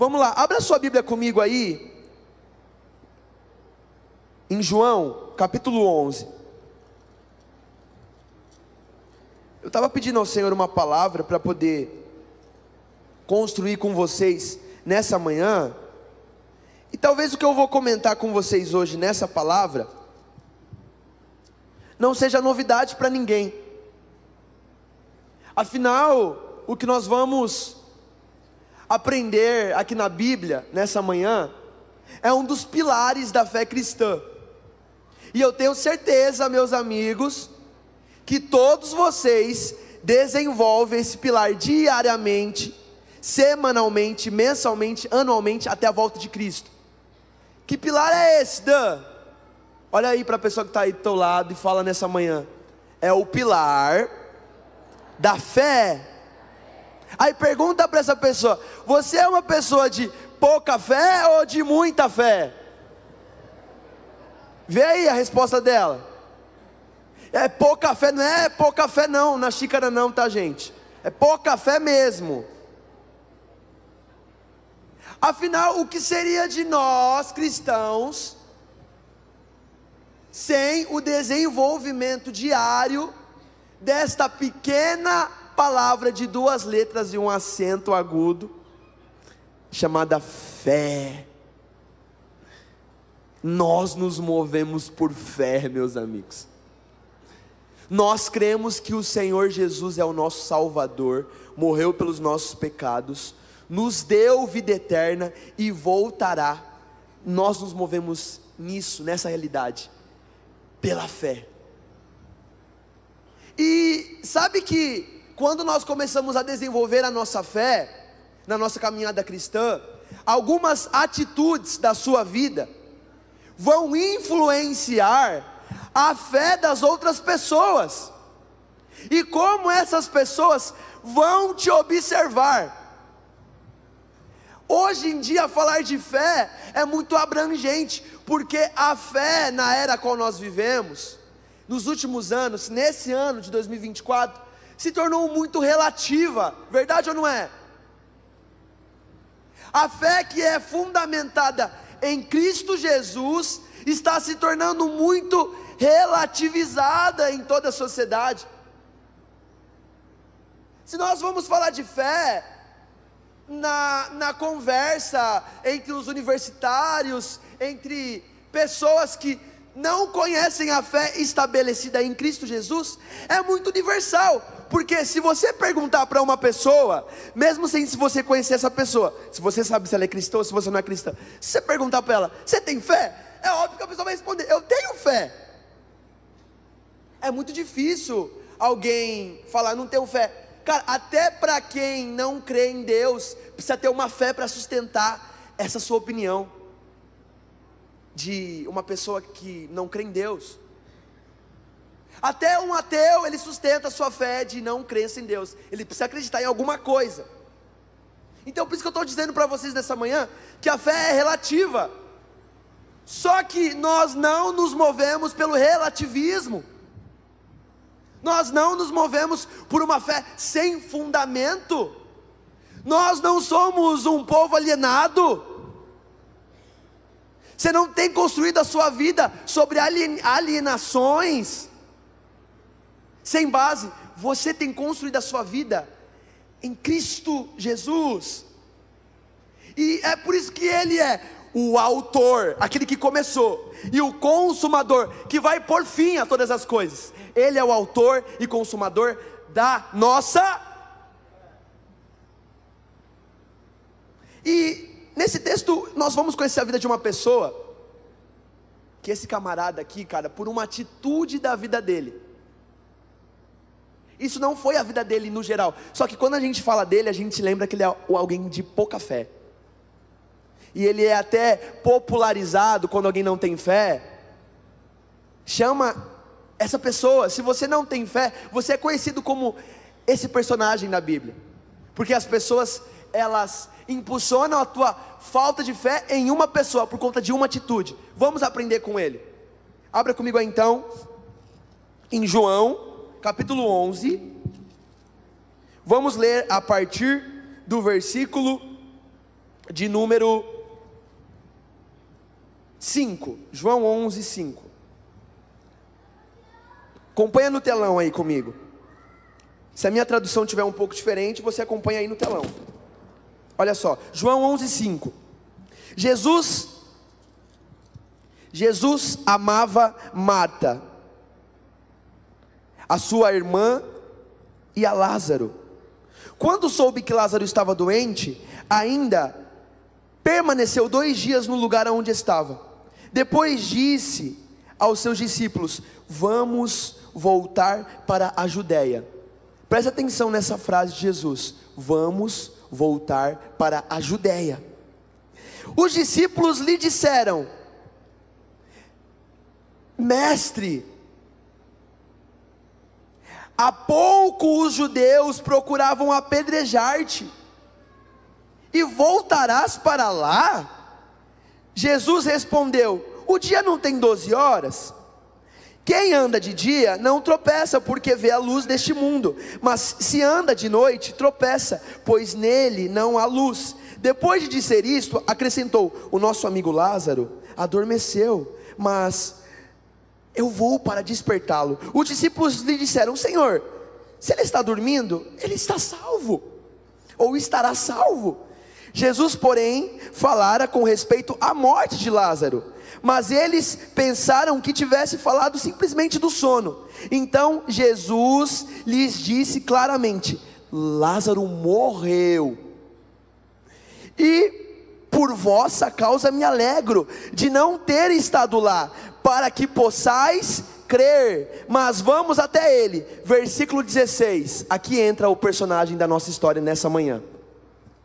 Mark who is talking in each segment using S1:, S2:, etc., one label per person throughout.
S1: Vamos lá, abra sua Bíblia comigo aí, em João, capítulo 11. Eu estava pedindo ao Senhor uma palavra para poder construir com vocês nessa manhã. E talvez o que eu vou comentar com vocês hoje nessa palavra não seja novidade para ninguém. Afinal, o que nós vamos aprender aqui na Bíblia nessa manhã é um dos pilares da fé cristã. E eu tenho certeza, meus amigos, que todos vocês desenvolvem esse pilar diariamente, semanalmente, mensalmente, anualmente, até a volta de Cristo. Que pilar é esse, Dan? Olha aí para a pessoa que está aí do teu lado e fala nessa manhã: é o pilar da fé. Aí pergunta para essa pessoa: você é uma pessoa de pouca fé ou de muita fé? Vê aí a resposta dela. É pouca fé, não é pouca fé não, na xícara não, tá, gente? É pouca fé mesmo. Afinal, o que seria de nós cristãos sem o desenvolvimento diário desta pequena palavra de 2 letras e um acento agudo, chamada fé? Nós nos movemos por fé, meus amigos. Nós cremos que o Senhor Jesus é o nosso Salvador, morreu pelos nossos pecados, nos deu vida eterna e voltará. Nós nos movemos nisso, nessa realidade, pela fé. E sabe que quando nós começamos a desenvolver a nossa fé, na nossa caminhada cristã, algumas atitudes da sua vida vão influenciar a fé das outras pessoas, e como essas pessoas vão te observar. Hoje em dia falar de fé é muito abrangente, porque a fé na era qual nós vivemos, nos últimos anos, nesse ano de 2024, se tornou muito relativa, verdade ou não é? A fé que é fundamentada em Cristo Jesus está se tornando muito relativizada em toda a sociedade. Se nós vamos falar de fé na conversa entre os universitários, entre pessoas que não conhecem a fé estabelecida em Cristo Jesus, é muito universal. Porque se você perguntar para uma pessoa, mesmo sem se você conhecer essa pessoa, se você sabe se ela é cristã ou se você não é cristã, se você perguntar para ela: você tem fé? É óbvio que a pessoa vai responder: eu tenho fé. É muito difícil alguém falar: não tenho fé. Cara, até para quem não crê em Deus, precisa ter uma fé para sustentar essa sua opinião, de uma pessoa que não crê em Deus. Até um ateu, ele sustenta a sua fé de não crença em Deus, ele precisa acreditar em alguma coisa. Então por isso que eu estou dizendo para vocês nessa manhã, que a fé é relativa. Só que nós não nos movemos pelo relativismo, nós não nos movemos por uma fé sem fundamento, nós não somos um povo alienado. Você não tem construído a sua vida sobre alienações sem base. Você tem construído a sua vida em Cristo Jesus, e é por isso que Ele é o autor, aquele que começou, e o consumador, que vai pôr fim a todas as coisas. Ele é o autor e consumador da nossa. E nesse texto nós vamos conhecer a vida de uma pessoa, que esse camarada aqui, cara, por uma atitude da vida dele, isso não foi a vida dele no geral, só que quando a gente fala dele, a gente lembra que ele é alguém de pouca fé. E ele é até popularizado quando alguém não tem fé, chama essa pessoa, se você não tem fé, você é conhecido como esse personagem da Bíblia, porque as pessoas, elas impulsionam a tua falta de fé em uma pessoa, por conta de uma atitude. Vamos aprender com ele. Abra comigo aí então, em João, capítulo 11, vamos ler a partir do versículo de número 5, João 11, 5. Acompanha no telão aí comigo. Se a minha tradução tiver um pouco diferente, você acompanha aí no telão. Olha só, João 11, 5. Jesus amava Marta, a sua irmã e a Lázaro. Quando soube que Lázaro estava doente, ainda permaneceu 2 dias no lugar onde estava. Depois disse aos seus discípulos: vamos voltar para a Judéia. Preste atenção nessa frase de Jesus: vamos voltar para a Judéia. Os discípulos lhe disseram: mestre, há pouco os judeus procuravam apedrejar-te, e voltarás para lá? Jesus respondeu: o dia não tem 12 horas? Quem anda de dia não tropeça porque vê a luz deste mundo, mas se anda de noite tropeça, pois nele não há luz. Depois de dizer isto, acrescentou: o nosso amigo Lázaro adormeceu, mas eu vou para despertá-lo. Os discípulos lhe disseram: Senhor, se ele está dormindo, ele está salvo, ou estará salvo. Jesus, porém, falara com respeito à morte de Lázaro, mas eles pensaram que tivesse falado simplesmente do sono. Então Jesus lhes disse claramente: Lázaro morreu, e por vossa causa me alegro de não ter estado lá, para que possais crer. Mas vamos até ele. Versículo 16, aqui entra o personagem da nossa história nessa manhã.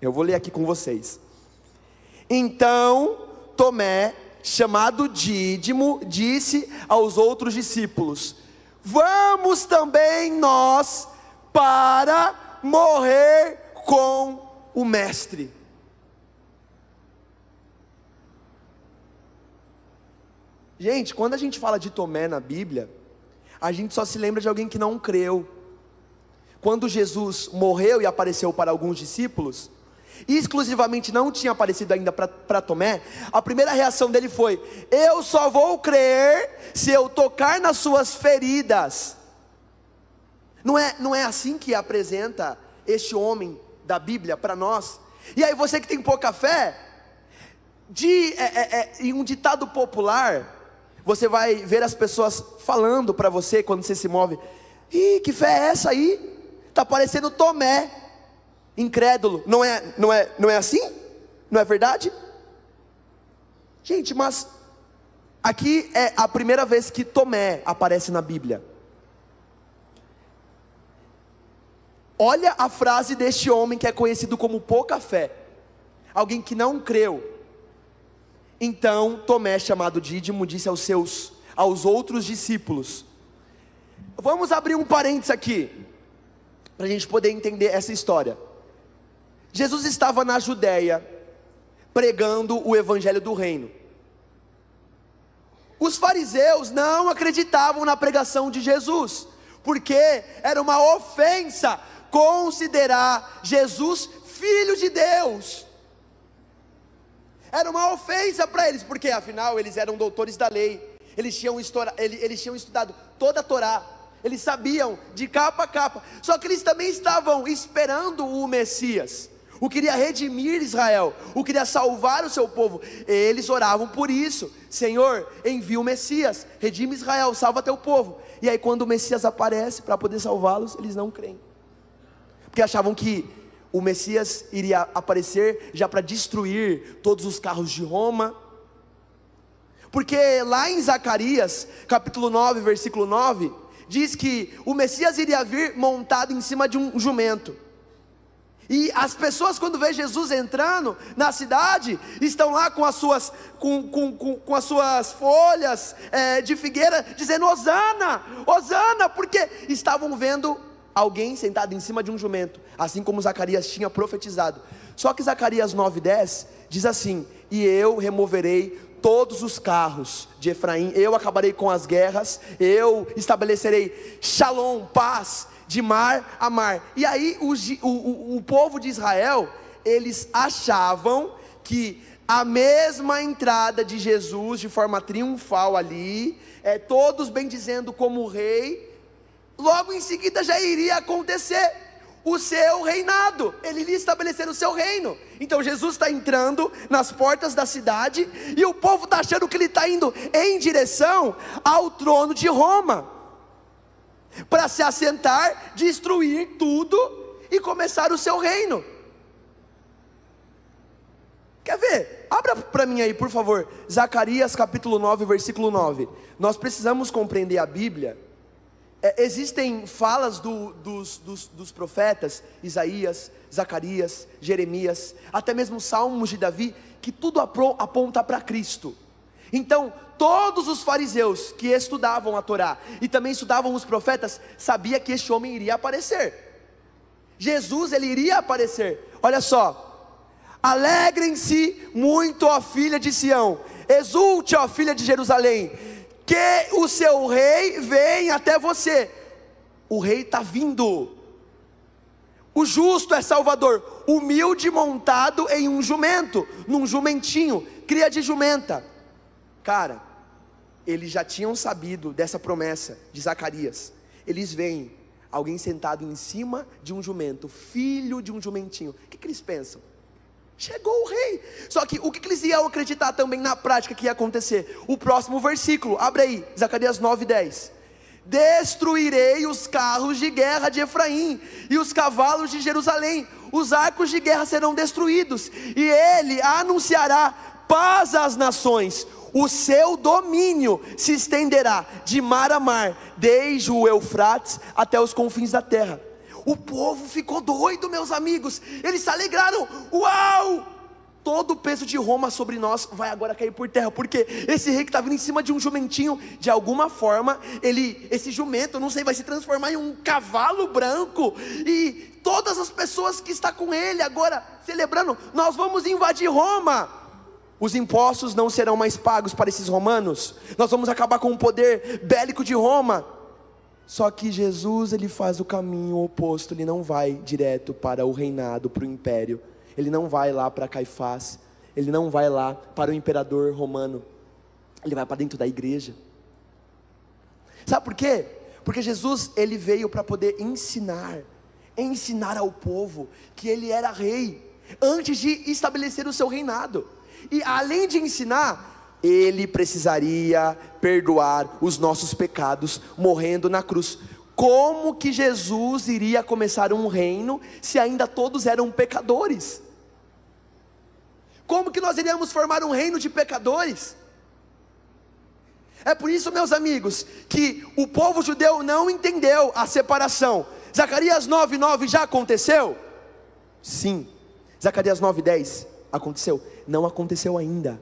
S1: Eu vou ler aqui com vocês. Então Tomé, chamado Dídimo, disse aos outros discípulos: vamos também nós para morrer com o mestre. Gente, quando a gente fala de Tomé na Bíblia, a gente só se lembra de alguém que não creu. Quando Jesus morreu e apareceu para alguns discípulos, e exclusivamente não tinha aparecido ainda para Tomé, a primeira reação dele foi: eu só vou crer se eu tocar nas suas feridas. Não é assim que apresenta este homem da Bíblia para nós? E aí você que tem pouca fé, em um ditado popular, você vai ver as pessoas falando para você quando você se move: ih, que fé é essa aí? Está parecendo Tomé, incrédulo. Não é assim? Não é verdade? Gente, mas aqui é a primeira vez que Tomé aparece na Bíblia. Olha a frase deste homem que é conhecido como pouca fé, alguém que não creu. Então Tomé, chamado Dídimo, disse aos outros discípulos. Vamos abrir um parênteses aqui, para a gente poder entender essa história. Jesus estava na Judéia, pregando o evangelho do reino. Os fariseus não acreditavam na pregação de Jesus, porque era uma ofensa considerar Jesus filho de Deus. Era uma ofensa para eles, porque afinal eles eram doutores da lei, eles tinham estudado toda a Torá, eles sabiam de capa a capa. Só que eles também estavam esperando o Messias, o que iria redimir Israel, o que iria salvar o seu povo. Eles oravam por isso: Senhor, envia o Messias, redime Israel, salva teu povo. E aí quando o Messias aparece para poder salvá-los, eles não creem, porque achavam que o Messias iria aparecer já para destruir todos os carros de Roma. Porque lá em Zacarias, capítulo 9, versículo 9, diz que o Messias iria vir montado em cima de um jumento. E as pessoas, quando vê Jesus entrando na cidade, estão lá com as suas, com as suas folhas de figueira, dizendo: Hosana, Hosana, porque estavam vendo alguém sentado em cima de um jumento, assim como Zacarias tinha profetizado. Só que Zacarias 9:10 diz assim: e eu removerei todos os carros de Efraim, eu acabarei com as guerras, eu estabelecerei shalom, paz, de mar a mar. E aí o povo de Israel, eles achavam que a mesma entrada de Jesus de forma triunfal ali, todos bendizendo como rei, logo em seguida já iria acontecer o seu reinado, ele iria estabelecer o seu reino. Então Jesus está entrando nas portas da cidade, e o povo está achando que ele está indo em direção ao trono de Roma, para se assentar, destruir tudo e começar o seu reino. Quer ver? Abra para mim aí, por favor, Zacarias capítulo 9, versículo 9. Nós precisamos compreender a Bíblia. Existem falas dos profetas, Isaías, Zacarias, Jeremias, até mesmo Salmos de Davi, que tudo aponta para Cristo. Então, todos os fariseus que estudavam a Torá, e também estudavam os profetas, sabia que este homem iria aparecer. Jesus, ele iria aparecer. Olha só: alegrem-se muito, ó filha de Sião, exulte, ó filha de Jerusalém, que o seu rei vem até você. O rei está vindo. O justo é salvador, humilde, montado em um jumento, num jumentinho, cria de jumenta. Cara, eles já tinham sabido dessa promessa de Zacarias. Eles veem alguém sentado em cima de um jumento, filho de um jumentinho. O que eles pensam? Chegou o rei. Só que o que eles iam acreditar também na prática que ia acontecer? O próximo versículo, abre aí, Zacarias 9:10. Destruirei os carros de guerra de Efraim e os cavalos de Jerusalém, os arcos de guerra serão destruídos, e ele anunciará paz às nações. O seu domínio se estenderá de mar a mar, desde o Eufrates até os confins da terra. O povo ficou doido, meus amigos. Eles se alegraram. Uau! Todo o peso de Roma sobre nós vai agora cair por terra, porque esse rei que está vindo em cima de um jumentinho, de alguma forma, esse jumento, não sei, vai se transformar em um cavalo branco, e todas as pessoas que estão com ele agora, celebrando, nós vamos invadir Roma. Os impostos não serão mais pagos para esses romanos, nós vamos acabar com o poder bélico de Roma. Só que Jesus, ele faz o caminho oposto. Ele não vai direto para o reinado, para o império. Ele não vai lá para Caifás. Ele não vai lá para o imperador romano. Ele vai para dentro da igreja. Sabe por quê? Porque Jesus, ele veio para poder ensinar ao povo que ele era rei, antes de estabelecer o seu reinado. E além de ensinar, ele precisaria perdoar os nossos pecados, morrendo na cruz. Como que Jesus iria começar um reino, se ainda todos eram pecadores? Como que nós iríamos formar um reino de pecadores? É por isso, meus amigos, que o povo judeu não entendeu a separação. Zacarias 9:9 já aconteceu? Sim. Zacarias 9:10 aconteceu? Não aconteceu ainda.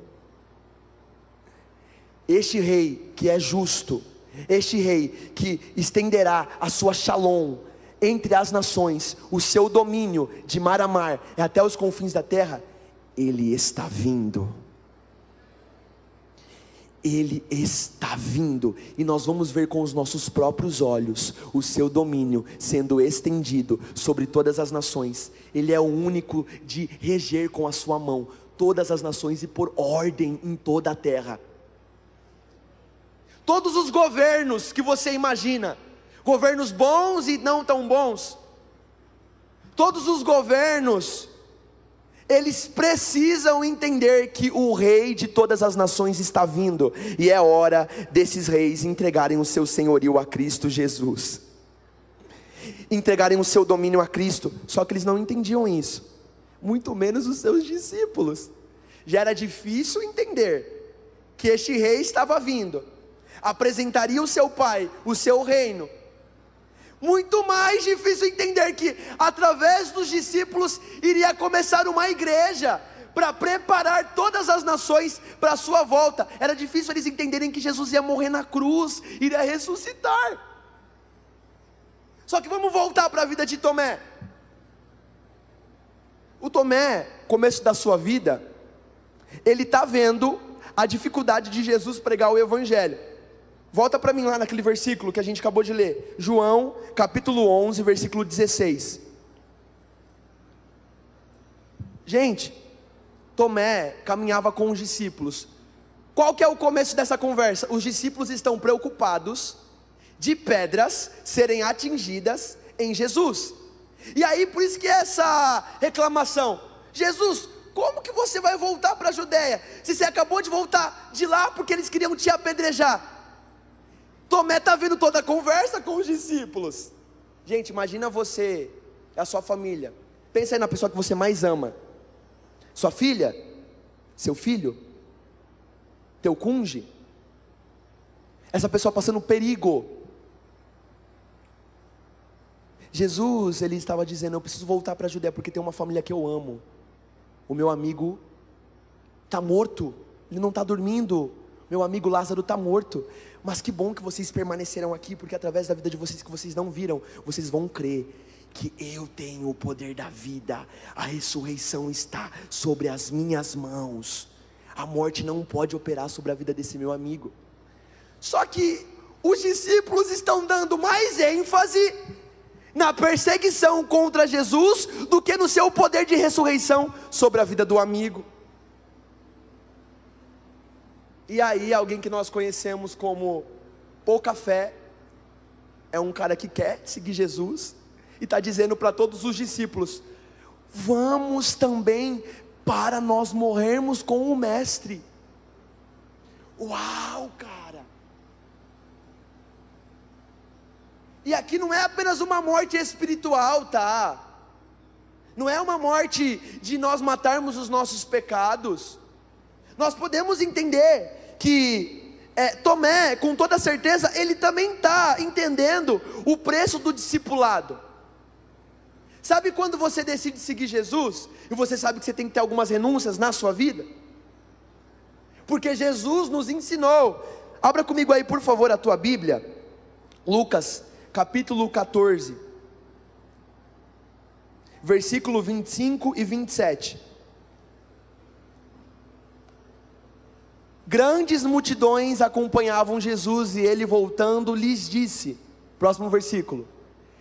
S1: Este rei que é justo, este rei que estenderá a sua shalom entre as nações, o seu domínio de mar a mar até os confins da terra, ele está vindo. Ele está vindo, e nós vamos ver com os nossos próprios olhos o seu domínio sendo estendido sobre todas as nações. Ele é o único de reger com a sua mão todas as nações e pôr ordem em toda a terra. Todos os governos que você imagina, governos bons e não tão bons, todos os governos, eles precisam entender que o rei de todas as nações está vindo, e é hora desses reis entregarem o seu senhorio a Cristo Jesus, entregarem o seu domínio a Cristo. Só que eles não entendiam isso, muito menos os seus discípulos. Já era difícil entender que este rei estava vindo, apresentaria o seu pai, o seu reino. Muito mais difícil entender que através dos discípulos iria começar uma igreja para preparar todas as nações para a sua volta. Era difícil eles entenderem que Jesus ia morrer na cruz, iria ressuscitar. Só que vamos voltar para a vida de Tomé. O Tomé, começo da sua vida, ele está vendo a dificuldade de Jesus pregar o evangelho. Volta para mim lá naquele versículo que a gente acabou de ler, João capítulo 11, versículo 16. Gente, Tomé caminhava com os discípulos. Qual que é o começo dessa conversa? Os discípulos estão preocupados de pedras serem atingidas em Jesus. E aí por isso que essa reclamação: Jesus, como que você vai voltar para a Judéia, se você acabou de voltar de lá porque eles queriam te apedrejar? Tomé está vendo toda a conversa com os discípulos. Gente, imagina você, a sua família, pensa aí na pessoa que você mais ama, sua filha, seu filho, teu cônjuge, essa pessoa passando perigo. Jesus, ele estava dizendo: eu preciso voltar para a Judéia porque tem uma família que eu amo. O meu amigo está morto, ele não está dormindo. Meu amigo Lázaro está morto. Mas que bom que vocês permaneceram aqui, porque através da vida de vocês que vocês não viram, vocês vão crer que eu tenho o poder da vida. A ressurreição está sobre as minhas mãos. A morte não pode operar sobre a vida desse meu amigo. Só que os discípulos estão dando mais ênfase na perseguição contra Jesus do que no seu poder de ressurreição sobre a vida do amigo. E aí alguém que nós conhecemos como pouca fé, é um cara que quer seguir Jesus, e está dizendo para todos os discípulos: vamos também para nós morrermos com o mestre. Uau, cara! E aqui não é apenas uma morte espiritual, tá? Não é uma morte de nós matarmos os nossos pecados. Nós podemos entender que Tomé, com toda certeza, ele também está entendendo o preço do discipulado. Sabe quando você decide seguir Jesus, e você sabe que você tem que ter algumas renúncias na sua vida? Porque Jesus nos ensinou. Abra comigo aí por favor a tua Bíblia, Lucas capítulo 14, versículo 25 e 27. Grandes multidões acompanhavam Jesus, e ele voltando lhes disse, próximo versículo: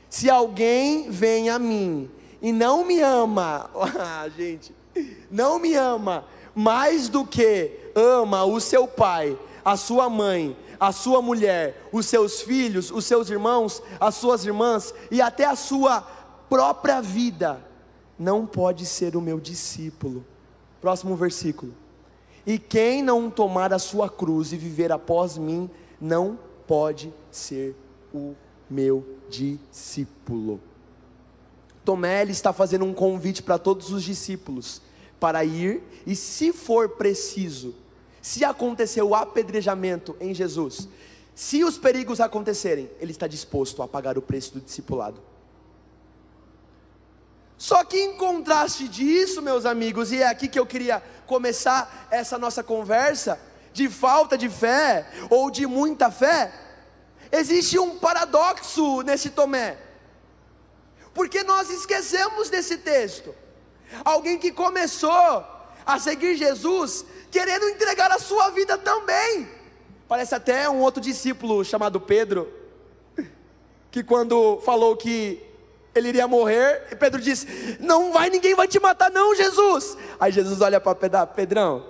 S1: se alguém vem a mim e não me ama, gente, não me ama mais do que ama o seu pai, a sua mãe, a sua mulher, os seus filhos, os seus irmãos, as suas irmãs e até a sua própria vida, não pode ser o meu discípulo. Próximo versículo: e quem não tomar a sua cruz e viver após mim, não pode ser o meu discípulo. Tomé, ele está fazendo um convite para todos os discípulos, para ir, e se for preciso, se acontecer o apedrejamento em Jesus, se os perigos acontecerem, ele está disposto a pagar o preço do discipulado. Só que em contraste disso, meus amigos, e é aqui que eu queria começar essa nossa conversa, de falta de fé, ou de muita fé, existe um paradoxo nesse Tomé, porque nós esquecemos desse texto. Alguém que começou a seguir Jesus, querendo entregar a sua vida também. Parece até um outro discípulo chamado Pedro, que quando falou que ele iria morrer, Pedro disse: ninguém vai te matar não, Jesus. Aí Jesus olha para Pedro: Pedrão,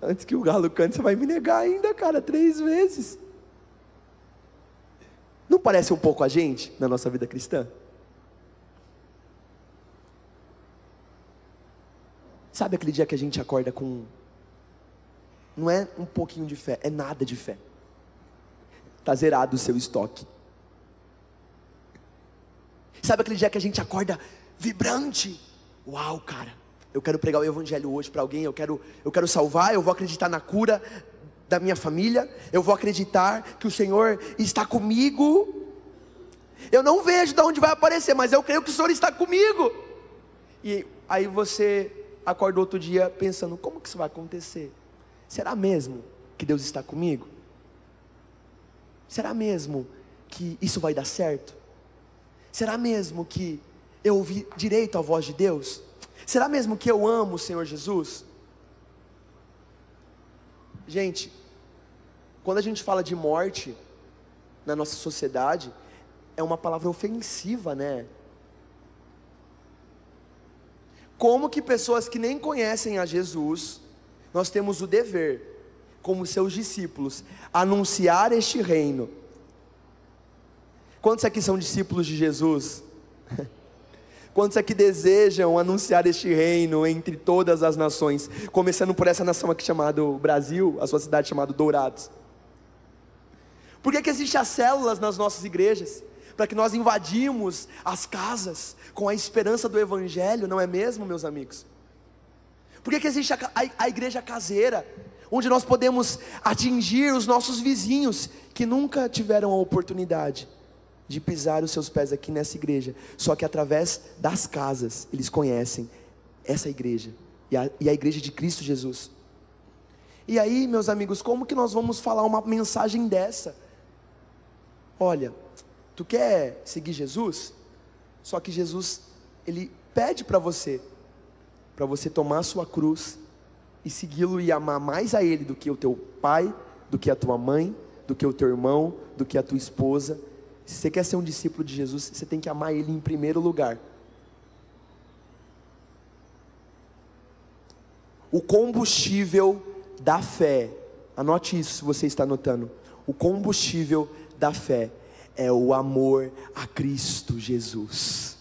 S1: antes que o galo cante, você vai me negar ainda, cara, 3 vezes. Não parece um pouco a gente, na nossa vida cristã? Sabe aquele dia que a gente acorda com, não é um pouquinho de fé, é nada de fé, está zerado o seu estoque. Sabe aquele dia que a gente acorda vibrante? Uau, cara, eu quero pregar o evangelho hoje para alguém, eu quero salvar, eu vou acreditar na cura da minha família, eu vou acreditar que o Senhor está comigo. Eu não vejo de onde vai aparecer, mas eu creio que o Senhor está comigo. E aí você acorda outro dia pensando: como que isso vai acontecer? Será mesmo que Deus está comigo? Será mesmo que isso vai dar certo? Será mesmo que eu ouvi direito a voz de Deus? Será mesmo que eu amo o Senhor Jesus? Gente, quando a gente fala de morte na nossa sociedade, é uma palavra ofensiva, né? como que pessoas que nem conhecem a Jesus, nós temos o dever, como seus discípulos, anunciar este reino. Quantos aqui são discípulos de Jesus? Quantos aqui desejam anunciar este reino entre todas as nações? Começando por essa nação aqui chamada Brasil, a sua cidade chamada Dourados. Por que existem as células nas nossas igrejas? Para que nós invadimos as casas com a esperança do evangelho, não é mesmo, meus amigos? Por que existe a igreja caseira, onde nós podemos atingir os nossos vizinhos, que nunca tiveram a oportunidade de pisar os seus pés aqui nessa igreja, só que através das casas, eles conhecem essa igreja, e a igreja de Cristo Jesus. E aí, meus amigos, como que nós vamos falar uma mensagem dessa? Olha, tu quer seguir Jesus? Só que Jesus, Ele pede para você tomar a sua cruz, e segui-lo e amar mais a Ele do que o teu pai, do que a tua mãe, do que o teu irmão, do que a tua esposa. Se você quer ser um discípulo de Jesus, você tem que amar Ele em primeiro lugar. O combustível da fé, anote isso se você está anotando, o combustível da fé é o amor a Cristo Jesus.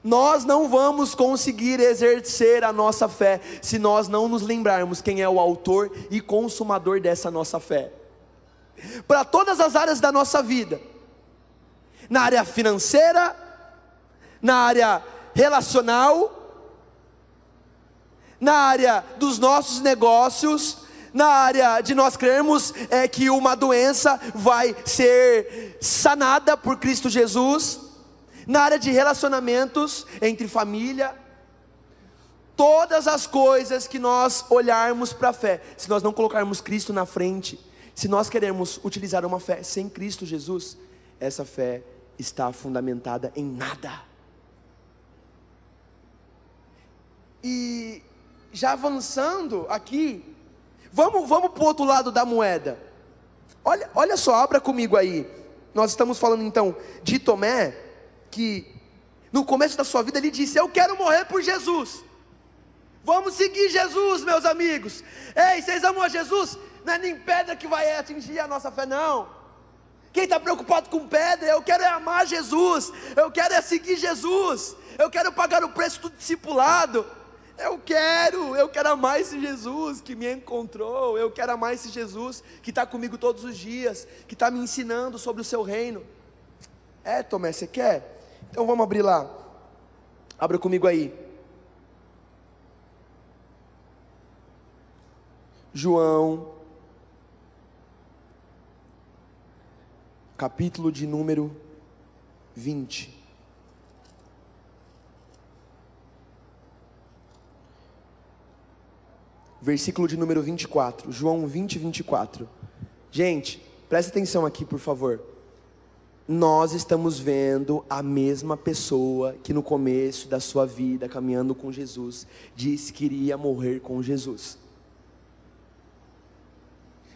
S1: Nós não vamos conseguir exercer a nossa fé, se nós não nos lembrarmos quem é o autor e consumador dessa nossa fé. Para todas as áreas da nossa vida, na área financeira, na área relacional, na área dos nossos negócios, na área de nós crermos que uma doença vai ser sanada por Cristo Jesus, na área de relacionamentos entre família, todas as coisas que nós olharmos para a fé, se nós não colocarmos Cristo na frente, se nós queremos utilizar uma fé sem Cristo Jesus, essa fé está fundamentada em nada. E já avançando aqui, vamos para o outro lado da moeda. Olha só, abra comigo aí. Nós estamos falando então de Tomé, que no começo da sua vida ele disse: eu quero morrer por Jesus. Vamos seguir Jesus, meus amigos. Ei, vocês amam a Jesus? Não é nem pedra que vai atingir a nossa fé, não. Quem está preocupado com pedra, eu quero amar Jesus, eu quero seguir Jesus, eu quero pagar o preço do discipulado, eu quero amar esse Jesus que me encontrou, eu quero amar esse Jesus que está comigo todos os dias, que está me ensinando sobre o seu reino. Tomé, você quer? Então vamos abrir lá, abra comigo aí, João, capítulo de número 20. Versículo de número 24. João 20, 24. Gente, presta atenção aqui, por favor. Nós estamos vendo a mesma pessoa que no começo da sua vida, caminhando com Jesus, disse que iria morrer com Jesus.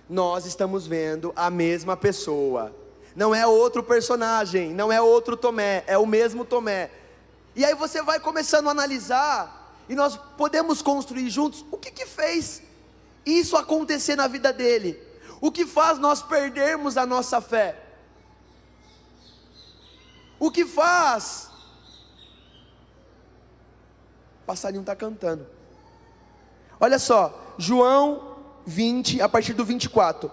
S1: Nós estamos vendo a mesma pessoa. Não é outro personagem, não é outro Tomé, é o mesmo Tomé. E aí você vai começando a analisar, e nós podemos construir juntos o que fez isso acontecer na vida dele, o que faz nós perdermos a nossa fé, o que faz. O passarinho está cantando. Olha só, João 20, a partir do 24.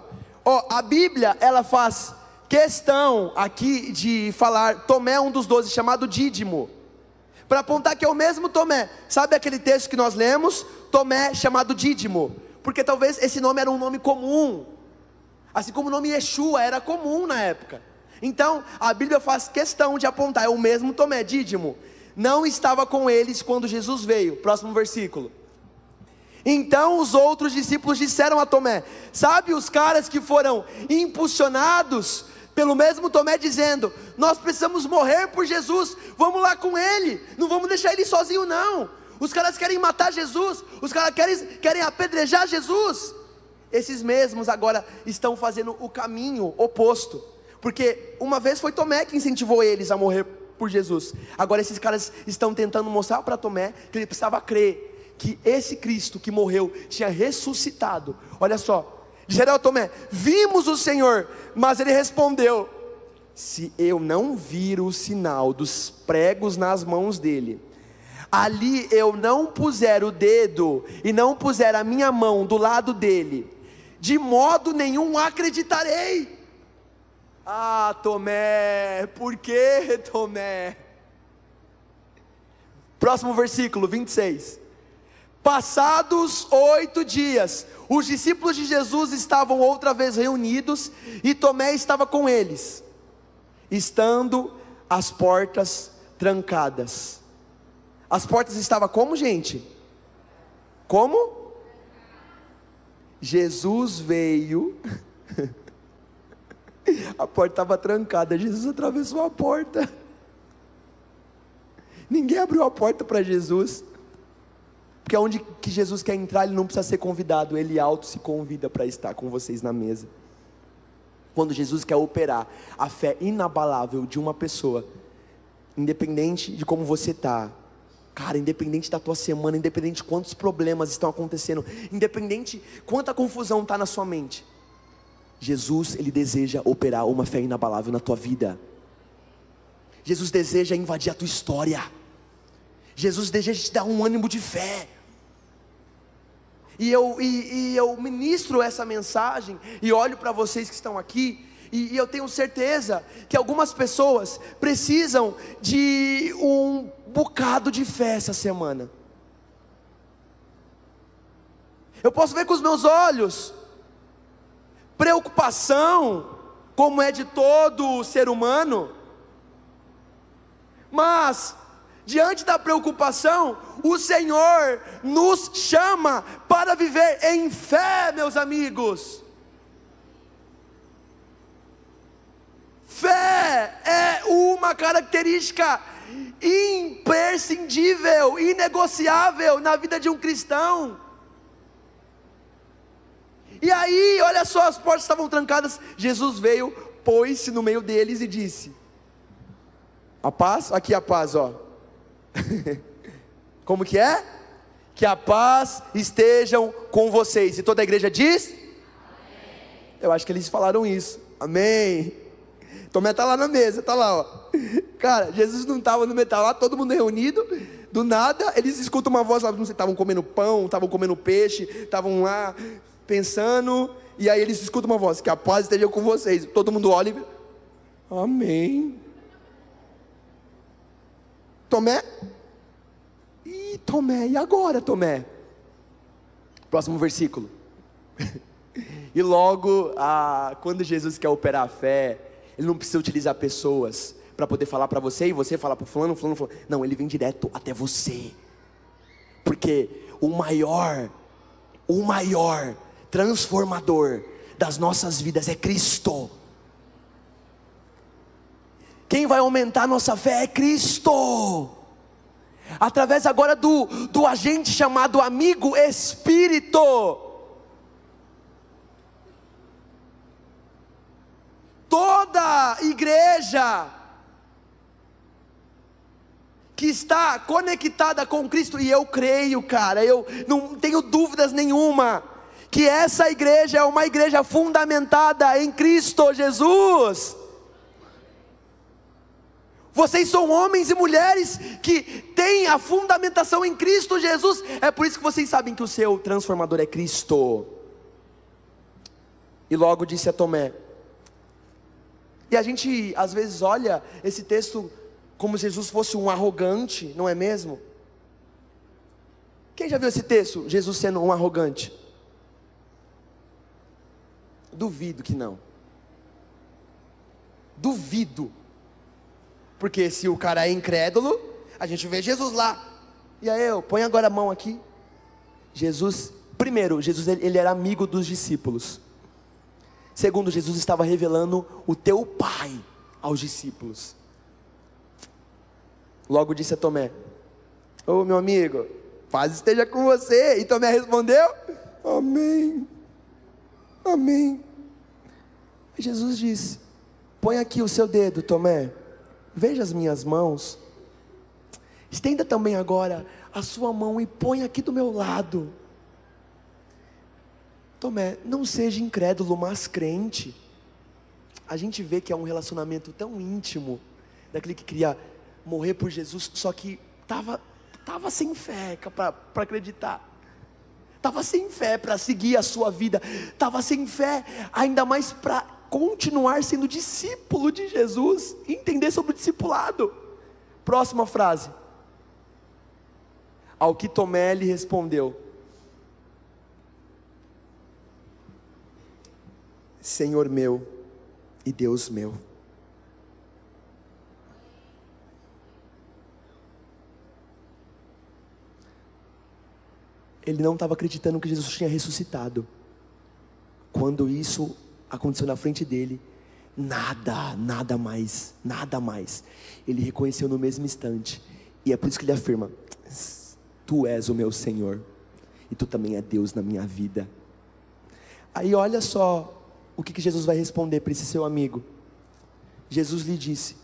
S1: A Bíblia, ela faz questão aqui de falar Tomé, um dos 12, chamado Dídimo, para apontar que é o mesmo Tomé. Sabe aquele texto que nós lemos? Tomé chamado Dídimo, porque talvez esse nome era um nome comum, assim como o nome Yeshua era comum na época. Então a Bíblia faz questão de apontar, é o mesmo Tomé, Dídimo. Não estava com eles quando Jesus veio. Próximo versículo. Então os outros discípulos disseram a Tomé, sabe, os caras que foram impulsionados pelo mesmo Tomé, dizendo: nós precisamos morrer por Jesus, vamos lá com ele, não vamos deixar ele sozinho não. Os caras querem matar Jesus, os caras querem apedrejar Jesus. Esses mesmos agora estão fazendo o caminho oposto, porque uma vez foi Tomé que incentivou eles a morrer por Jesus. Agora esses caras estão tentando mostrar para Tomé que ele precisava crer que esse Cristo que morreu tinha ressuscitado. Olha só, disseram a Tomé: vimos o Senhor. Mas ele respondeu: se eu não vir o sinal dos pregos nas mãos dele, ali eu não puser o dedo e não puser a minha mão do lado dele, de modo nenhum acreditarei. Ah, Tomé, por que, Tomé? Próximo versículo, 26. Passados 8 dias, os discípulos de Jesus estavam outra vez reunidos, e Tomé estava com eles, estando as portas trancadas. As portas estavam como, gente? Como? Jesus veio, a porta estava trancada, Jesus atravessou a porta. Ninguém abriu a porta para Jesus, porque onde que Jesus quer entrar, ele não precisa ser convidado, ele auto se convida para estar com vocês na mesa. Quando Jesus quer operar a fé inabalável de uma pessoa, independente de como você está, cara, independente da tua semana, independente de quantos problemas estão acontecendo, independente quanta confusão está na sua mente, Jesus, ele deseja operar uma fé inabalável na tua vida. Jesus deseja invadir a tua história. Jesus deseja te dar um ânimo de fé. E eu ministro essa mensagem e olho para vocês que estão aqui, e eu tenho certeza que algumas pessoas precisam de um bocado de fé essa semana. Eu posso ver com os meus olhos preocupação, como é de todo ser humano, mas diante da preocupação, o Senhor nos chama para viver em fé, meus amigos. Fé é uma característica imprescindível, inegociável na vida de um cristão. E aí, olha só, as portas estavam trancadas, Jesus veio, pôs-se no meio deles e disse: a paz, aqui a paz, ó. Como que é? Que a paz estejam com vocês. E toda a igreja diz? Amém. Eu acho que eles falaram isso. Amém. Tomé está lá na mesa, está lá, ó. Cara, Jesus não estava no meio, estava lá todo mundo reunido. Do nada, eles escutam uma voz lá, não sei, estavam comendo pão, estavam comendo peixe, estavam lá pensando, e aí eles escutam uma voz: que a paz esteja com vocês. Todo mundo olha e... Amém. Tomé? Ih, Tomé, e agora, Tomé? Próximo versículo. E logo, quando Jesus quer operar a fé, ele não precisa utilizar pessoas para poder falar para você, e você falar para fulano. Não, ele vem direto até você. Porque o maior transformador das nossas vidas é Cristo. Quem vai aumentar a nossa fé é Cristo, através agora do agente chamado amigo Espírito. Toda igreja que está conectada com Cristo, e eu creio, cara, eu não tenho dúvidas nenhuma, que essa igreja é uma igreja fundamentada em Cristo Jesus. Vocês são homens e mulheres que têm a fundamentação em Cristo Jesus. É por isso que vocês sabem que o seu transformador é Cristo. E logo disse a Tomé. E a gente às vezes olha esse texto como se Jesus fosse um arrogante, não é mesmo? Quem já viu esse texto, Jesus sendo um arrogante? Duvido que não. Duvido. Porque se o cara é incrédulo, a gente vê Jesus lá. E aí, põe agora a mão aqui. Jesus, primeiro, Jesus ele era amigo dos discípulos. Segundo, Jesus estava revelando o teu Pai aos discípulos. Logo disse a Tomé: ô meu amigo, paz esteja com você. E Tomé respondeu: amém, amém. E Jesus disse: põe aqui o seu dedo, Tomé. veja as minhas mãos. Estenda também agora a sua mão e põe aqui do meu lado. Tomé, não seja incrédulo, mas crente. A gente vê que é um relacionamento tão íntimo, daquele que queria morrer por Jesus, só que estava sem fé para acreditar, estava sem fé para seguir a sua vida, estava sem fé ainda mais para continuar sendo discípulo de Jesus, entender sobre o discipulado. Próxima frase. Ao que Tomé lhe respondeu: Senhor meu e Deus meu. Ele não estava acreditando que Jesus tinha ressuscitado. Quando isso aconteceu na frente dele, nada mais. Ele reconheceu no mesmo instante. E é por isso que ele afirma: Tu és o meu Senhor, e Tu também é Deus na minha vida. Aí olha só o que Jesus vai responder para esse seu amigo. Jesus lhe disse: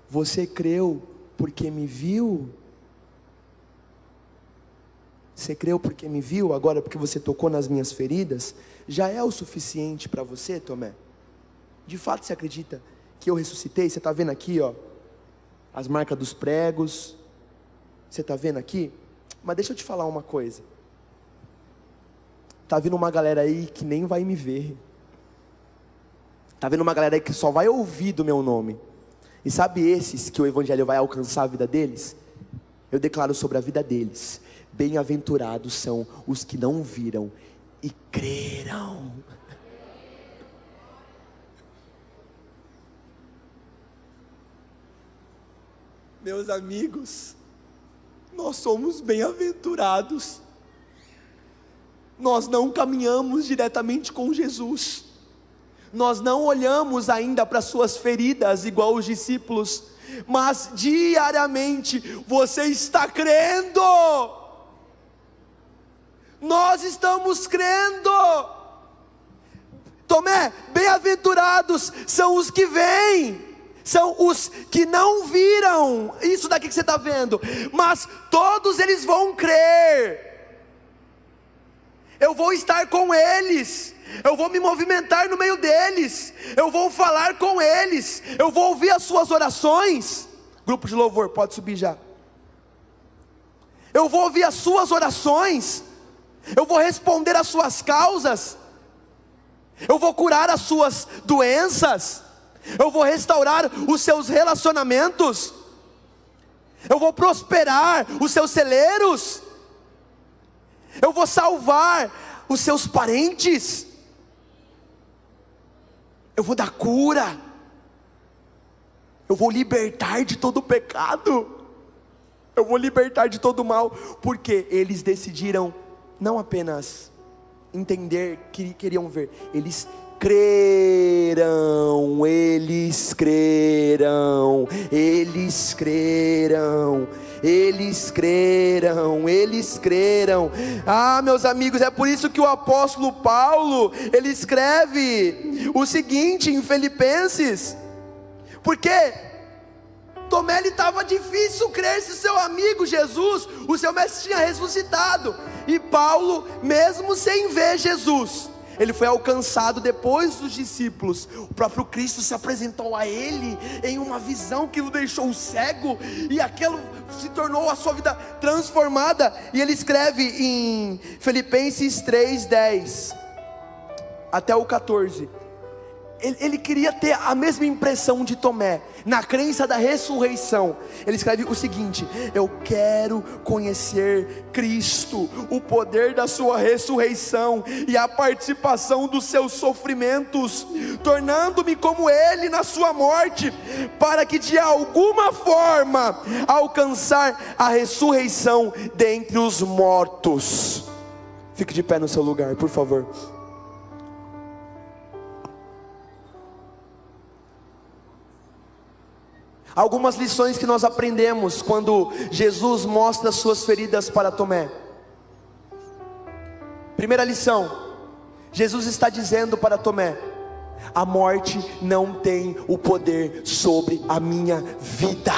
S1: Você creu porque me viu? Você creu porque me viu? Agora porque você tocou nas minhas feridas, já é o suficiente para você, Tomé? De fato você acredita que eu ressuscitei? Você está vendo aqui, ó, as marcas dos pregos. Você está vendo aqui? Mas deixa eu te falar uma coisa. Está vindo uma galera aí que nem vai me ver. Está vindo uma galera aí que só vai ouvir do meu nome. E sabe esses que o evangelho vai alcançar a vida deles? Eu declaro sobre a vida deles: bem-aventurados são os que não viram e creram. Meus amigos, nós somos bem-aventurados. Nós não caminhamos diretamente com Jesus. Nós não olhamos ainda para suas feridas igual os discípulos, mas diariamente você está crendo. Nós estamos crendo. Tomé, bem-aventurados são os que veem, são os que não viram isso daqui que você está vendo, mas todos eles vão crer. Eu vou estar com eles, eu vou me movimentar no meio deles, eu vou falar com eles, eu vou ouvir as suas orações. Grupo de louvor, pode subir já. Eu vou ouvir as suas orações, eu vou responder às suas causas, eu vou curar as suas doenças, eu vou restaurar os seus relacionamentos, eu vou prosperar os seus celeiros, eu vou salvar os seus parentes, eu vou dar cura, eu vou libertar de todo pecado, eu vou libertar de todo mal, porque eles decidiram não apenas entender, que queriam ver, eles creram, eles creram, eles creram, eles creram, eles creram. Ah, meus amigos, é por isso que o apóstolo Paulo, ele escreve o seguinte em Filipenses, porque Tomé, ele estava difícil crer se seu amigo Jesus, o seu mestre, tinha ressuscitado. E Paulo, mesmo sem ver Jesus, ele foi alcançado depois dos discípulos. O próprio Cristo se apresentou a ele em uma visão que o deixou cego, e aquilo se tornou a sua vida transformada. E ele escreve em Filipenses 3:10 até o 14. Ele queria ter a mesma impressão de Tomé, na crença da ressurreição. Ele escreve o seguinte: eu quero conhecer Cristo, o poder da sua ressurreição e a participação dos seus sofrimentos, tornando-me como Ele na sua morte, para que de alguma forma alcançar a ressurreição dentre os mortos. Fique de pé no seu lugar, por favor. Algumas lições que nós aprendemos quando Jesus mostra suas feridas para Tomé. Primeira lição: Jesus está dizendo para Tomé: a morte não tem o poder sobre a minha vida.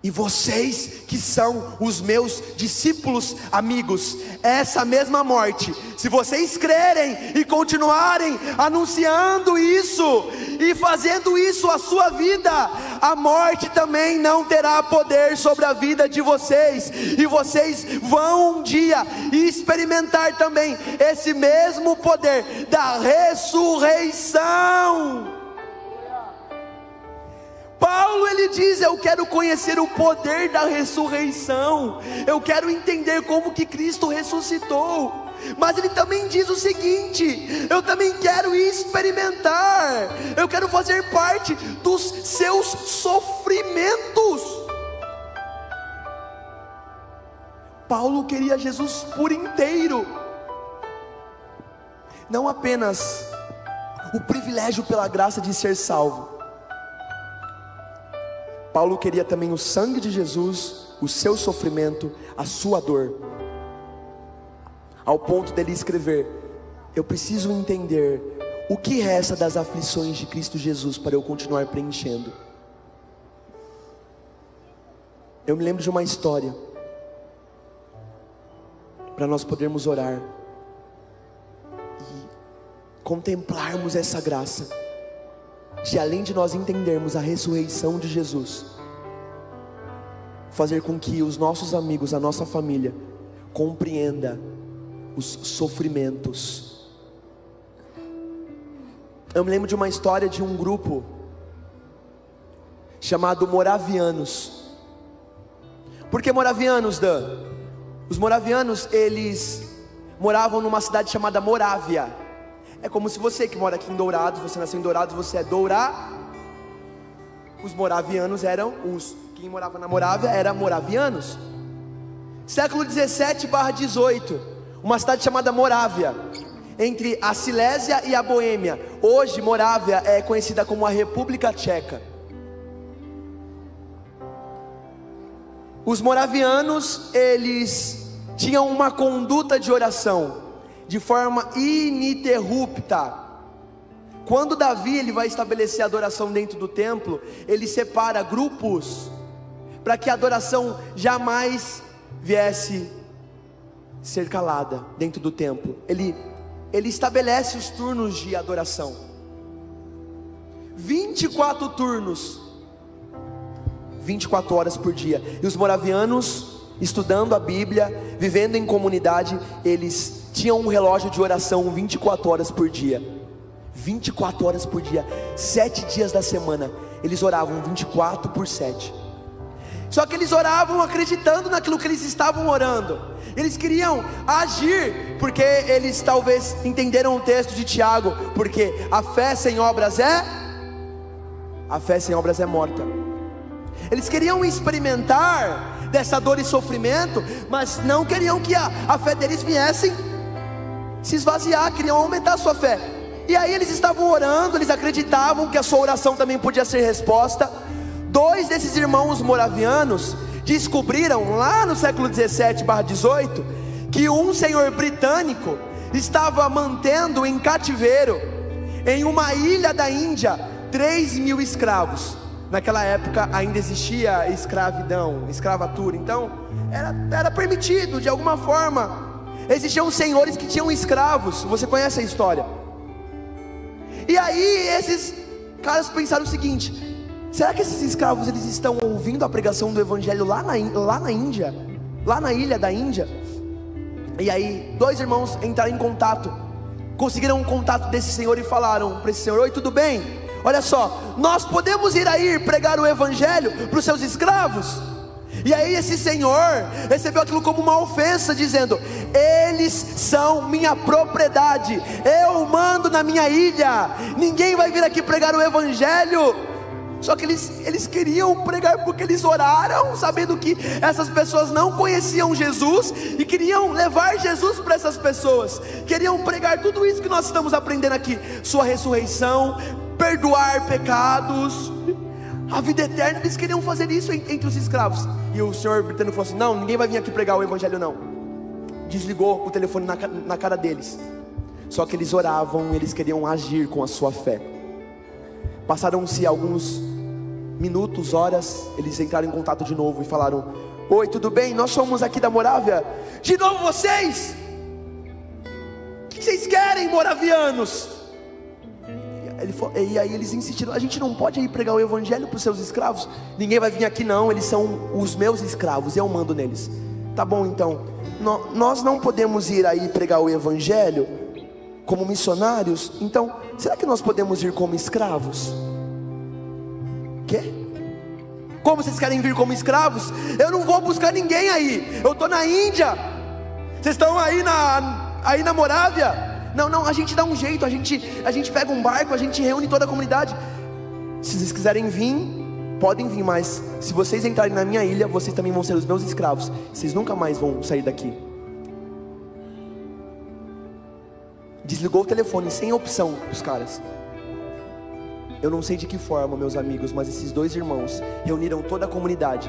S1: E vocês que são os meus discípulos amigos, essa mesma morte, se vocês crerem e continuarem anunciando isso e fazendo isso a sua vida, a morte também não terá poder sobre a vida de vocês, e vocês vão um dia experimentar também esse mesmo poder da ressurreição. Paulo, ele diz: eu quero conhecer o poder da ressurreição, eu quero entender como que Cristo ressuscitou. Mas ele também diz o seguinte: eu também quero experimentar, eu quero fazer parte dos seus sofrimentos. Paulo queria Jesus por inteiro, não apenas o privilégio pela graça de ser salvo. Paulo queria também o sangue de Jesus, o seu sofrimento, a sua dor, ao ponto dele escrever: eu preciso entender o que resta das aflições de Cristo Jesus para eu continuar preenchendo. Eu me lembro de uma história, para nós podermos orar e contemplarmos essa graça, de além de nós entendermos a ressurreição de Jesus, fazer com que os nossos amigos, a nossa família, compreenda os sofrimentos. Eu me lembro de uma história de um grupo chamado Moravianos. Por que Moravianos, Dan? Os Moravianos, eles moravam numa cidade chamada Morávia. É como se você que mora aqui em Dourados, você nasceu em Dourados, você é Os moravianos eram quem morava na Morávia era moravianos. Século 17/18, uma cidade chamada Morávia, entre a Silésia e a Boêmia. Hoje Morávia é conhecida como a República Tcheca. Os moravianos, eles tinham uma conduta de oração de forma ininterrupta. Quando Davi ele vai estabelecer a adoração dentro do templo, ele separa grupos para que a adoração jamais viesse ser calada dentro do templo. Ele estabelece os turnos de adoração, 24 turnos, 24 horas por dia. E os moravianos, estudando a Bíblia, vivendo em comunidade, eles tinham um relógio de oração 24 horas por dia. 24 horas por dia, 7 dias da semana, eles oravam 24/7. Só que eles oravam acreditando naquilo que eles estavam orando. Eles queriam agir, porque eles talvez entenderam o texto de Tiago, porque a fé sem obras é morta. Eles queriam experimentar dessa dor e sofrimento, mas não queriam que a fé deles viesse se esvaziar, queriam aumentar a sua fé. E aí eles estavam orando, eles acreditavam que a sua oração também podia ser resposta. 2 desses irmãos moravianos descobriram lá no século 17/18 que um senhor britânico estava mantendo em cativeiro, em uma ilha da Índia, 3.000 escravos. Naquela época ainda existia escravidão, escravatura, então era permitido de alguma forma. Existiam senhores que tinham escravos, você conhece a história. E aí esses caras pensaram o seguinte: será que esses escravos eles estão ouvindo a pregação do evangelho lá na Índia, lá na ilha da Índia? E aí 2 irmãos entraram em contato, conseguiram um contato desse senhor e falaram para esse senhor: oi, tudo bem? Olha só, nós podemos ir aí pregar o evangelho para os seus escravos? E aí esse senhor recebeu aquilo como uma ofensa, dizendo: eles são minha propriedade, eu mando na minha ilha, ninguém vai vir aqui pregar o evangelho. Só que eles queriam pregar porque eles oraram, sabendo que essas pessoas não conheciam Jesus, e queriam levar Jesus para essas pessoas, queriam pregar tudo isso que nós estamos aprendendo aqui: sua ressurreição, perdoar pecados, a vida eterna. Eles queriam fazer isso entre os escravos. E o senhor britânico falou assim: não, ninguém vai vir aqui pregar o evangelho não. desligou o telefone na cara deles. Só que eles oravam, eles queriam agir com a sua fé. Passaram-se alguns minutos, horas, eles entraram em contato de novo e falaram: oi, tudo bem? Nós somos aqui da Morávia. De novo vocês? O que vocês querem, moravianos? E aí eles insistiram: a gente não pode ir pregar o evangelho para os seus escravos? Ninguém vai vir aqui não, eles são os meus escravos, eu mando neles. Tá bom, então, nós não podemos ir aí pregar o evangelho como missionários, então, será que nós podemos ir como escravos? Quê? Como vocês querem vir como escravos? Eu não vou buscar ninguém aí, eu estou na Índia, vocês estão aí na Morávia. Não, a gente dá um jeito, a gente pega um barco, a gente reúne toda a comunidade. Se vocês quiserem vir, podem vir, mas se vocês entrarem na minha ilha, vocês também vão ser os meus escravos. Vocês nunca mais vão sair daqui. Desligou o telefone, sem opção, os caras. Eu não sei de que forma, meus amigos, mas esses dois irmãos reuniram toda a comunidade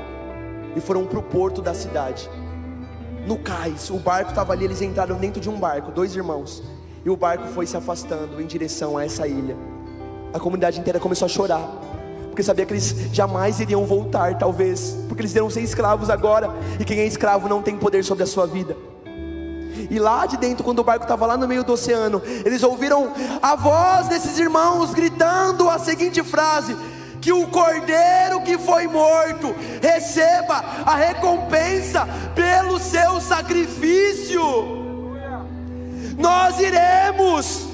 S1: e foram para o porto da cidade. No cais, o barco estava ali, eles entraram dentro de um barco, dois irmãos, e o barco foi se afastando em direção a essa ilha. A comunidade inteira começou a chorar, porque sabia que eles jamais iriam voltar, talvez, porque eles iriam ser escravos agora, e quem é escravo não tem poder sobre a sua vida. E lá de dentro, quando o barco estava lá no meio do oceano, eles ouviram a voz desses irmãos gritando a seguinte frase: que o cordeiro que foi morto receba a recompensa pelo seu sacrifício. Nós iremos,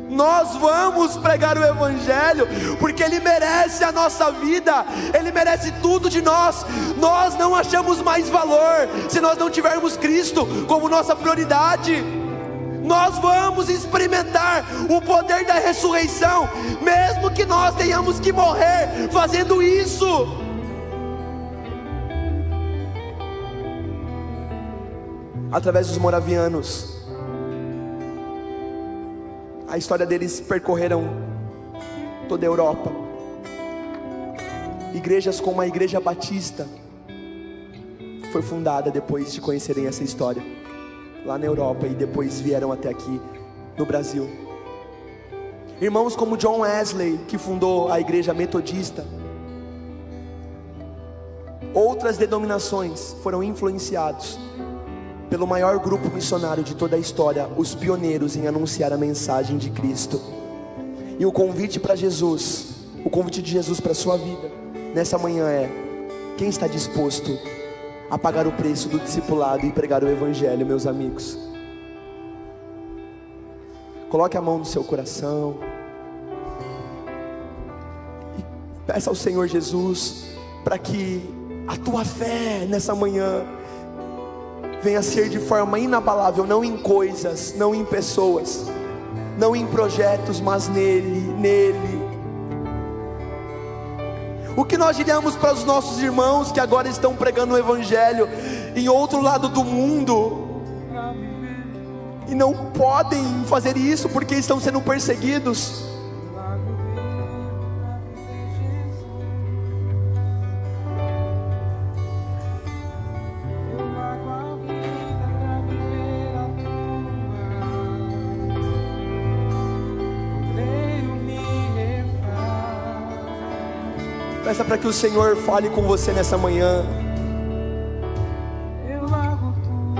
S1: nós vamos pregar o evangelho, porque ele merece a nossa vida, ele merece tudo de nós. Nós não achamos mais valor se nós não tivermos Cristo como nossa prioridade. Nós vamos experimentar o poder da ressurreição, mesmo que nós tenhamos que morrer fazendo isso. Através dos moravianos, a história deles percorreram toda a Europa. Igrejas como a Igreja Batista foi fundada depois de conhecerem essa história lá na Europa, e depois vieram até aqui no Brasil. Irmãos como John Wesley, que fundou a Igreja Metodista. Outras denominações foram influenciados pelo maior grupo missionário de toda a história, os pioneiros em anunciar a mensagem de Cristo. E o convite para Jesus, o convite de Jesus para a sua vida nessa manhã é: quem está disposto a pagar o preço do discipulado e pregar o evangelho, meus amigos? Coloque a mão no seu coração e peça ao Senhor Jesus para que a tua fé nessa manhã venha a ser de forma inabalável, não em coisas, não em pessoas, não em projetos, mas nele. O que nós diremos para os nossos irmãos que agora estão pregando o evangelho em outro lado do mundo e não podem fazer isso porque estão sendo perseguidos? Peça para que o Senhor fale com você nessa manhã.
S2: Eu largo tudo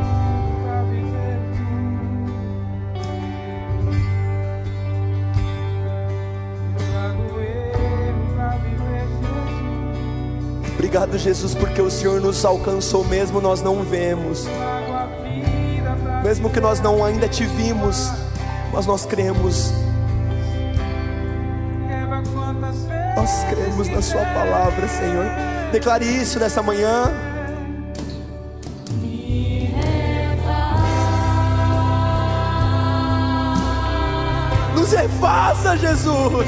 S2: pra viver tu. Eu largo eu pra viver Jesus.
S1: Obrigado, Jesus, porque o Senhor nos alcançou mesmo nós não vemos,
S2: Eu largo a vida pra
S1: mesmo que nós não ainda te vimos, mas nós cremos.
S2: reva quantas vezes.
S1: Nós cremos na sua palavra, Senhor. Declare isso nessa manhã. Nos refaça, Jesus.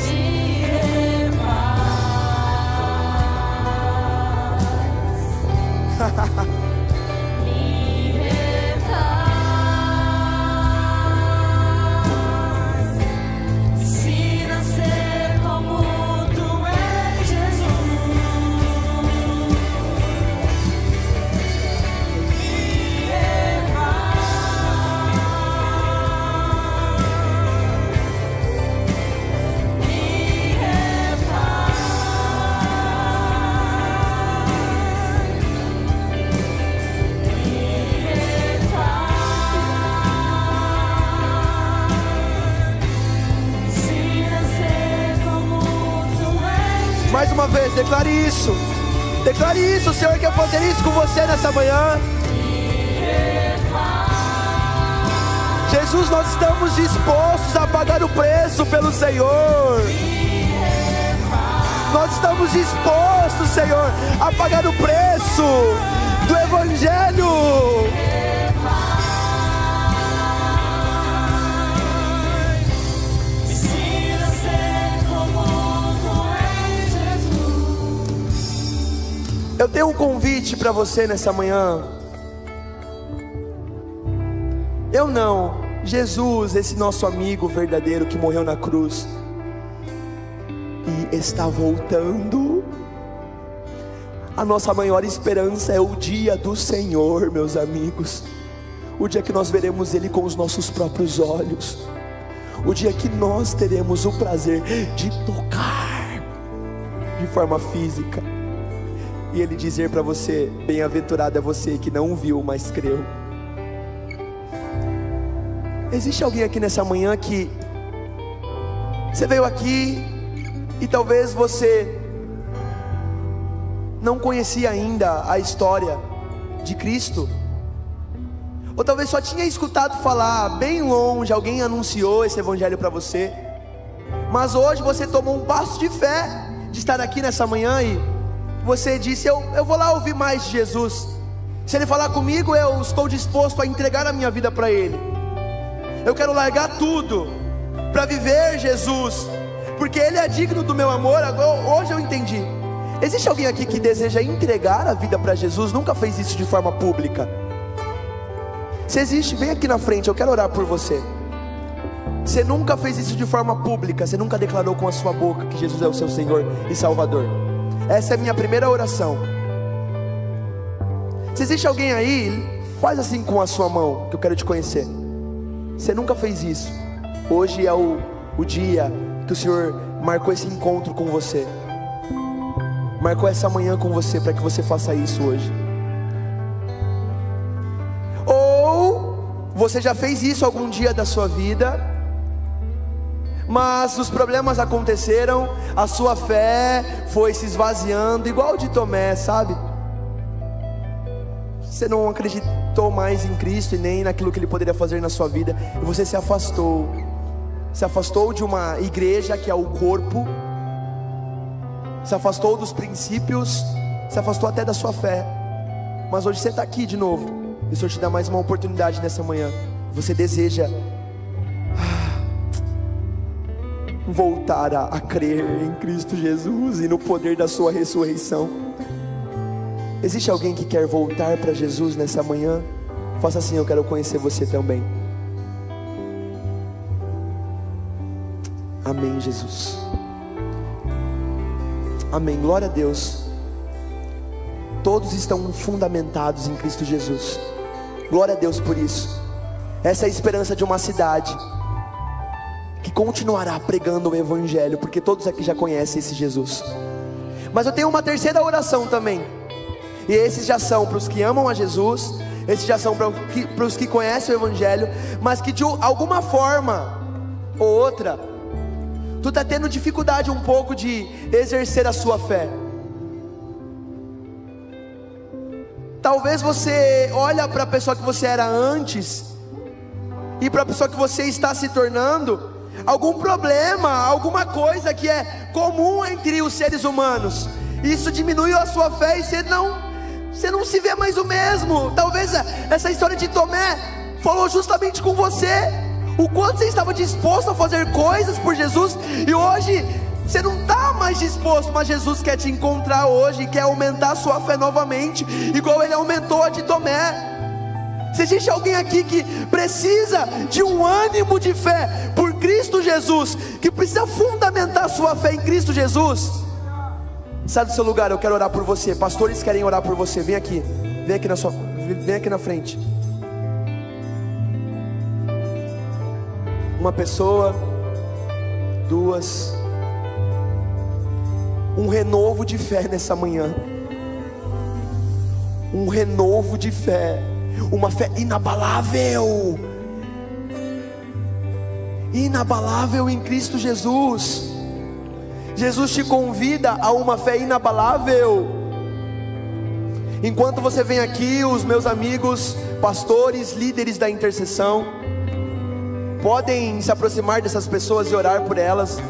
S1: declare isso. Declare isso, o Senhor quer fazer isso com você nessa manhã. Jesus, nós estamos dispostos a pagar o preço pelo Senhor. Nós estamos dispostos, Senhor, a pagar o preço do Evangelho. Eu tenho um convite para você nessa manhã. Eu não, Jesus, esse nosso amigo verdadeiro que morreu na cruz e está voltando. A nossa maior esperança é o dia do Senhor, meus amigos. O dia que nós veremos Ele com os nossos próprios olhos. O dia que nós teremos o prazer de tocar de forma física e Ele dizer para você: bem-aventurado é você que não viu, mas creu. Existe alguém aqui nessa manhã que você veio aqui e talvez você não conhecia ainda a história de Cristo, ou talvez só tinha escutado falar bem longe, alguém anunciou esse evangelho para você, mas hoje você tomou um passo de fé de estar aqui nessa manhã e você disse: eu vou lá ouvir mais de Jesus. Se Ele falar comigo, eu estou disposto a entregar a minha vida para Ele. Eu quero largar tudo para viver Jesus, porque Ele é digno do meu amor. Hoje eu entendi. Existe alguém aqui que deseja entregar a vida para Jesus, nunca fez isso de forma pública? Se existe, vem aqui na frente, eu quero orar por você. Você nunca fez isso de forma pública, você nunca declarou com a sua boca que Jesus é o seu Senhor e Salvador. Essa é a minha primeira oração. Se existe alguém aí, faz assim com a sua mão, que eu quero te conhecer. Você nunca fez isso. Hoje é o dia que o Senhor marcou esse encontro com você, marcou essa manhã com você, para que você faça isso hoje. Ou você já fez isso algum dia da sua vida, mas os problemas aconteceram, a sua fé foi se esvaziando, igual de Tomé, sabe? Você não acreditou mais em Cristo e nem naquilo que Ele poderia fazer na sua vida, e você se afastou de uma igreja que é o corpo, se afastou dos princípios, se afastou até da sua fé. Mas hoje você está aqui de novo, e o Senhor te dá mais uma oportunidade nessa manhã. Você deseja voltar a crer em Cristo Jesus e no poder da sua ressurreição. Existe alguém que quer voltar para Jesus nessa manhã? Faça assim: eu quero conhecer você também. Amém, Jesus. Amém, glória a Deus. Todos estão fundamentados em Cristo Jesus. Glória a Deus por isso. Essa é a esperança de uma cidade que continuará pregando o Evangelho, porque todos aqui já conhecem esse Jesus. Mas eu tenho uma terceira oração também, e esses já são para os que amam a Jesus, esses já são para os que conhecem o Evangelho, mas que de alguma forma ou outra tu está tendo dificuldade um pouco de exercer a sua fé. Talvez você olha para a pessoa que você era antes e para a pessoa que você está se tornando, algum problema, alguma coisa que é comum entre os seres humanos, isso diminuiu a sua fé e você não se vê mais o mesmo. Talvez essa história de Tomé falou justamente com você, o quanto você estava disposto a fazer coisas por Jesus, e hoje você não está mais disposto, mas Jesus quer te encontrar hoje e quer aumentar a sua fé novamente, igual Ele aumentou a de Tomé. Se existe alguém aqui que precisa de um ânimo de fé por Cristo Jesus, que precisa fundamentar a sua fé em Cristo Jesus, sai do seu lugar, eu quero orar por você. Pastores querem orar por você, vem aqui na frente. Uma pessoa, duas. Um renovo de fé nessa manhã, um renovo de fé, uma fé inabalável, inabalável em Cristo Jesus. Jesus te convida a uma fé inabalável. Enquanto você vem aqui, os meus amigos, pastores, líderes da intercessão, podem se aproximar dessas pessoas e orar por elas.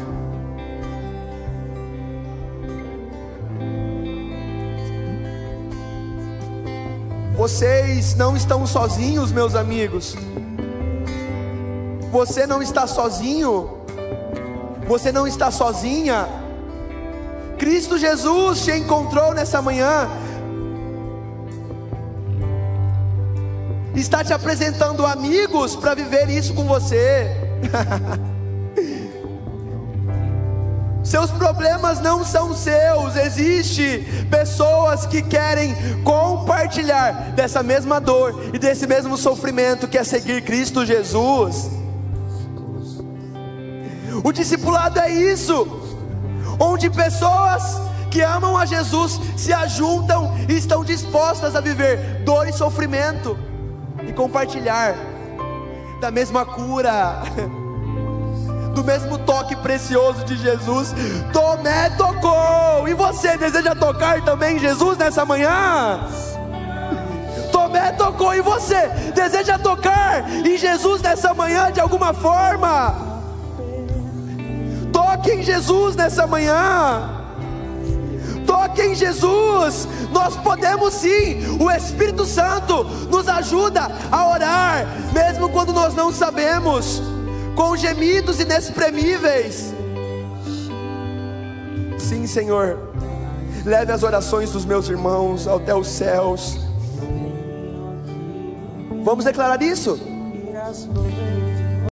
S1: Vocês não estão sozinhos, meus amigos. Você não está sozinho. Você não está sozinha. Cristo Jesus te encontrou nessa manhã. Está te apresentando amigos para viver isso com você. Seus problemas não são seus. Existem pessoas que querem compartilhar dessa mesma dor e desse mesmo sofrimento que é seguir Cristo Jesus. O discipulado é isso, onde pessoas que amam a Jesus se ajuntam e estão dispostas a viver dor e sofrimento e compartilhar da mesma cura, do mesmo toque precioso de Jesus. Tomé tocou, e você deseja tocar também Jesus nessa manhã? Tomé tocou, e você deseja tocar em Jesus nessa manhã de alguma forma? Toque em Jesus nessa manhã. Toque em Jesus. Nós podemos sim. O Espírito Santo nos ajuda a orar, mesmo quando nós não sabemos, com gemidos inexprimíveis. Sim, Senhor, leve as orações dos meus irmãos até os céus. Vamos declarar isso?